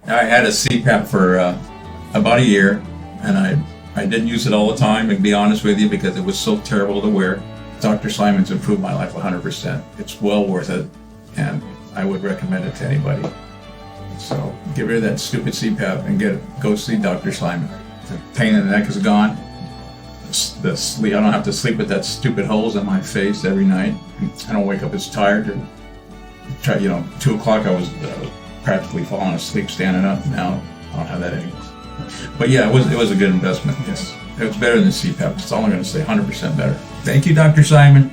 I had a CPAP for about a year, and I didn't use it all the time, to be honest with you, because it was so terrible to wear. Dr. Simon's improved my life 100%. It's well worth it, and I would recommend it to anybody. So get rid of that stupid CPAP and go see Dr. Simon. The pain in the neck is gone. The sleep, I don't have to sleep with that stupid holes in my face every night. I don't wake up as tired. 2 o'clock I was practically falling asleep standing up. Now I don't have that anymore. But yeah, it was a good investment. Yes, it was better than CPAP. That's all I'm going to say. 100% better. Thank you, Dr. Simon.